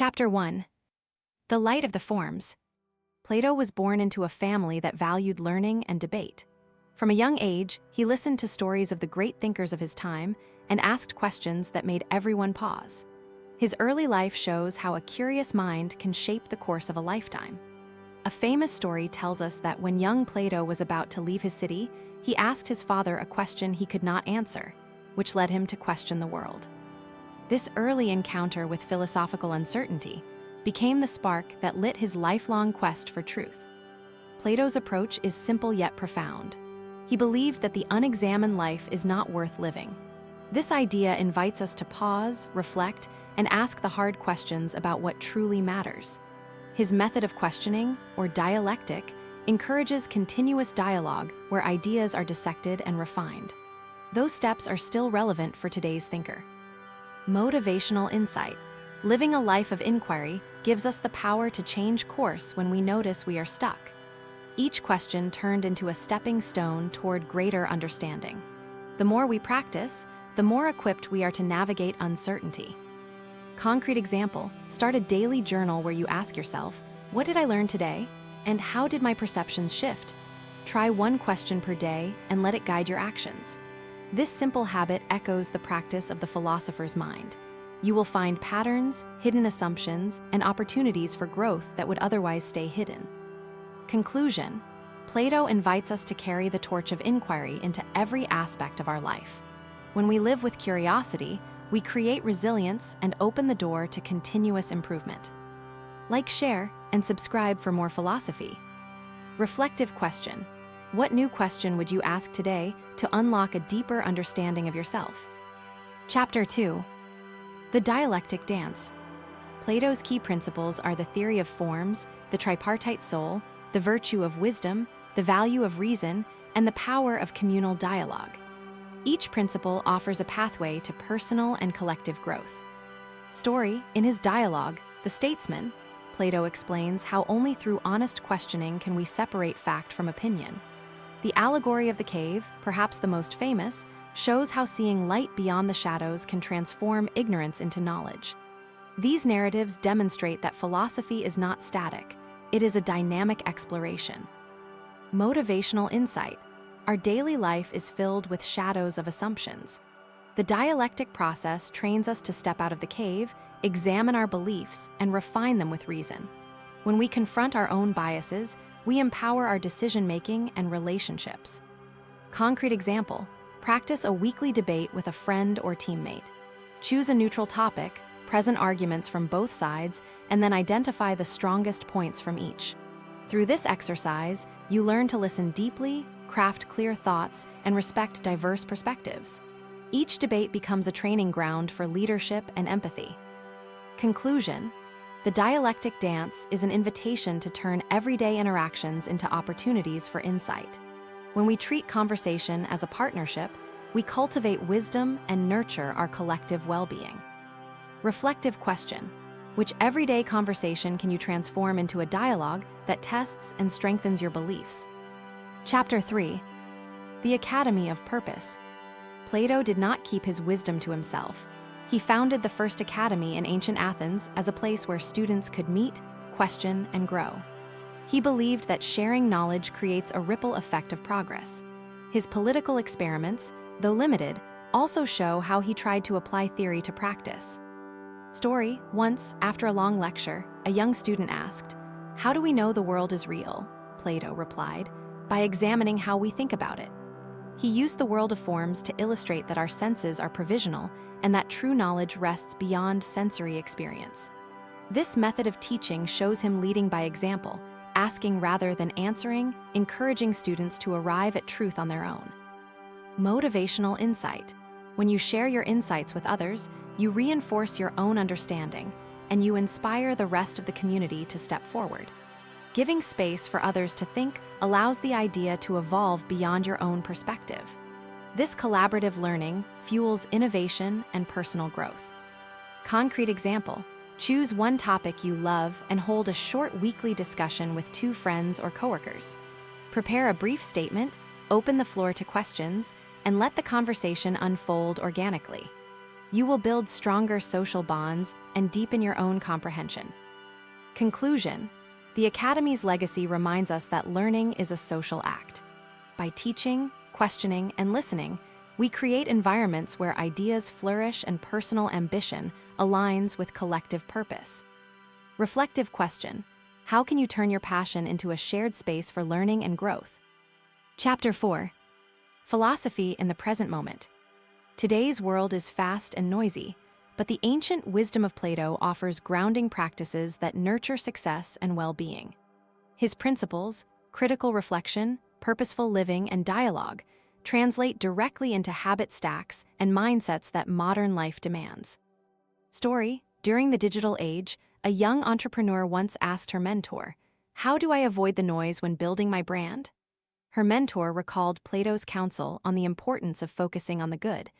Chapter 1. The Light of the Forms. Plato was born into a family that valued learning and debate. From a young age, he listened to stories of the great thinkers of his time and asked questions that made everyone pause. His early life shows how a curious mind can shape the course of a lifetime. A famous story tells us that when young Plato was about to leave his city, he asked his father a question he could not answer, which led him to question the world. This early encounter with philosophical uncertainty became the spark that lit his lifelong quest for truth. Plato's approach is simple yet profound. He believed that the unexamined life is not worth living. This idea invites us to pause, reflect, and ask the hard questions about what truly matters. His method of questioning, or dialectic, encourages continuous dialogue where ideas are dissected and refined. Those steps are still relevant for today's thinker. Motivational insight. Living a life of inquiry gives us the power to change course when we notice we are stuck. Each question turned into a stepping stone toward greater understanding. The more we practice, the more equipped we are to navigate uncertainty. Concrete example: start a daily journal where you ask yourself, what did I learn today? And how did my perceptions shift? Try one question per day and let it guide your actions. This simple habit echoes the practice of the philosopher's mind. You will find patterns, hidden assumptions, and opportunities for growth that would otherwise stay hidden. Conclusion: Plato invites us to carry the torch of inquiry into every aspect of our life. When we live with curiosity, we create resilience and open the door to continuous improvement. Like, share, and subscribe for more philosophy. Reflective question: what new question would you ask today to unlock a deeper understanding of yourself? Chapter 2. The Dialectic Dance. Plato's key principles are the theory of forms, the tripartite soul, the virtue of wisdom, the value of reason, and the power of communal dialogue. Each principle offers a pathway to personal and collective growth. Story: in his dialogue, The Statesman, Plato explains how only through honest questioning can we separate fact from opinion. The Allegory of the Cave, perhaps the most famous, shows how seeing light beyond the shadows can transform ignorance into knowledge. These narratives demonstrate that philosophy is not static, it is a dynamic exploration. Motivational insight. Our daily life is filled with shadows of assumptions. The dialectic process trains us to step out of the cave, examine our beliefs, and refine them with reason. When we confront our own biases, we empower our decision-making and relationships. Concrete example: practice a weekly debate with a friend or teammate. Choose a neutral topic, present arguments from both sides, and then identify the strongest points from each. Through this exercise, you learn to listen deeply, craft clear thoughts, and respect diverse perspectives. Each debate becomes a training ground for leadership and empathy. Conclusion: the dialectic dance is an invitation to turn everyday interactions into opportunities for insight. When we treat conversation as a partnership, we cultivate wisdom and nurture our collective well-being. Reflective question: which everyday conversation can you transform into a dialogue that tests and strengthens your beliefs? Chapter 3. The Academy of Purpose. Plato did not keep his wisdom to himself. He founded the first academy in ancient Athens as a place where students could meet, question, and grow. He believed that sharing knowledge creates a ripple effect of progress. His political experiments, though limited, also show how he tried to apply theory to practice. Story: once, after a long lecture, a young student asked, "How do we know the world is real?" Plato replied, "By examining how we think about it." He used the world of forms to illustrate that our senses are provisional and that true knowledge rests beyond sensory experience. This method of teaching shows him leading by example, asking rather than answering, encouraging students to arrive at truth on their own. Motivational insight. When you share your insights with others, you reinforce your own understanding, and you inspire the rest of the community to step forward. Giving space for others to think allows the idea to evolve beyond your own perspective. This collaborative learning fuels innovation and personal growth. Concrete example: choose one topic you love and hold a short weekly discussion with 2 friends or coworkers. Prepare a brief statement, open the floor to questions, and let the conversation unfold organically. You will build stronger social bonds and deepen your own comprehension. Conclusion: the Academy's legacy reminds us that learning is a social act. By teaching, questioning, and listening, we create environments where ideas flourish and personal ambition aligns with collective purpose. Reflective question: how can you turn your passion into a shared space for learning and growth? Chapter 4. Philosophy in the present moment. Today's world is fast and noisy, but the ancient wisdom of Plato offers grounding practices that nurture success and well-being. His principles, critical reflection, purposeful living, and dialogue, translate directly into habit stacks and mindsets that modern life demands. Story: during the digital age, a young entrepreneur once asked her mentor, "How do I avoid the noise when building my brand?" Her mentor recalled Plato's counsel on the importance of focusing on the good,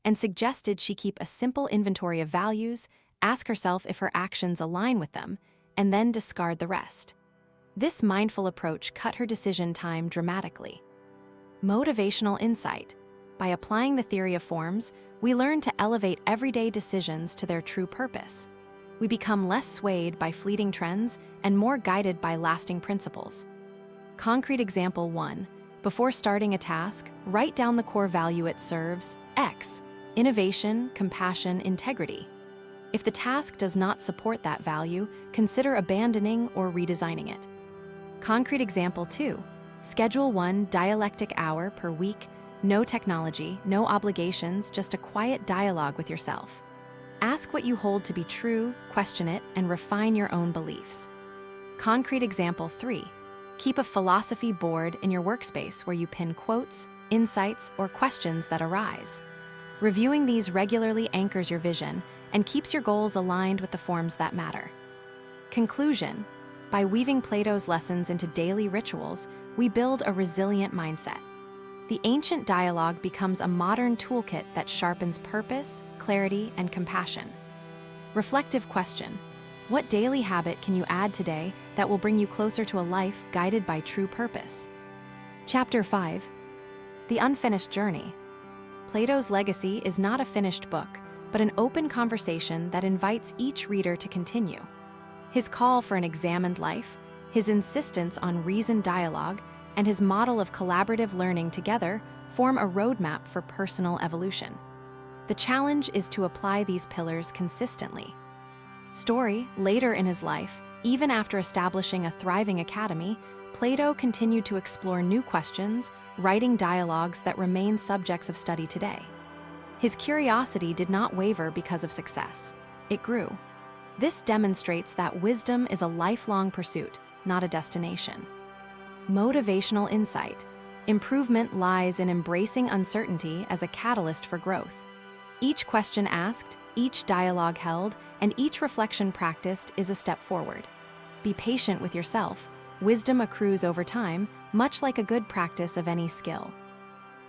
and suggested she keep a simple inventory of values, ask herself if her actions align with them, and then discard the rest. This mindful approach cut her decision time dramatically. Motivational insight: by applying the theory of forms, we learn to elevate everyday decisions to their true purpose. We become less swayed by fleeting trends and more guided by lasting principles. Concrete example 1. Before starting a task, write down the core value it serves: X, innovation, compassion, integrity. If the task does not support that value, consider abandoning or redesigning it. Concrete example 2. Schedule 1 dialectic hour per week, no technology, no obligations, just a quiet dialogue with yourself. Ask what you hold to be true, question it, and refine your own beliefs. Concrete example 3. Keep a philosophy board in your workspace where you pin quotes, insights, or questions that arise. Reviewing these regularly anchors your vision and keeps your goals aligned with the forms that matter. Conclusion: by weaving Plato's lessons into daily rituals, we build a resilient mindset. The ancient dialogue becomes a modern toolkit that sharpens purpose, clarity, and compassion. Reflective question: what daily habit can you add today that will bring you closer to a life guided by true purpose? Chapter 5. The unfinished journey. Plato's legacy is not a finished book, but an open conversation that invites each reader to continue. His call for an examined life, his insistence on reasoned dialogue, and his model of collaborative learning together form a roadmap for personal evolution. The challenge is to apply these pillars consistently. Story: later in his life, even after establishing a thriving academy, Plato continued to explore new questions, writing dialogues that remain subjects of study today. His curiosity did not waver because of success. It grew. This demonstrates that wisdom is a lifelong pursuit, not a destination. Motivational insight: improvement lies in embracing uncertainty as a catalyst for growth. Each question asked, each dialogue held, and each reflection practiced is a step forward. Be patient with yourself. Wisdom accrues over time, much like a good practice of any skill.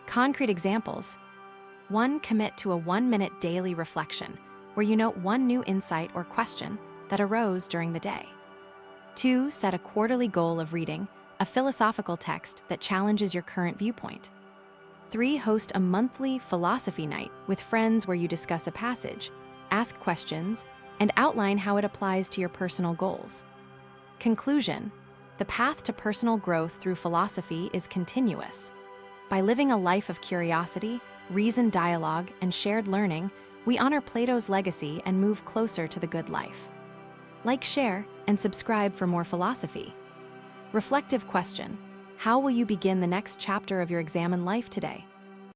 Concrete examples: 1. Commit to a 1-minute daily reflection, where you note one new insight or question that arose during the day. 2. Set a quarterly goal of reading a philosophical text that challenges your current viewpoint. 3. Host a monthly philosophy night with friends where you discuss a passage, ask questions, and outline how it applies to your personal goals. Conclusion: the path to personal growth through philosophy is continuous. By living a life of curiosity, reasoned dialogue, and shared learning, we honor Plato's legacy and move closer to the good life. Like, share, and subscribe for more philosophy. Reflective question: how will you begin the next chapter of your examined life today?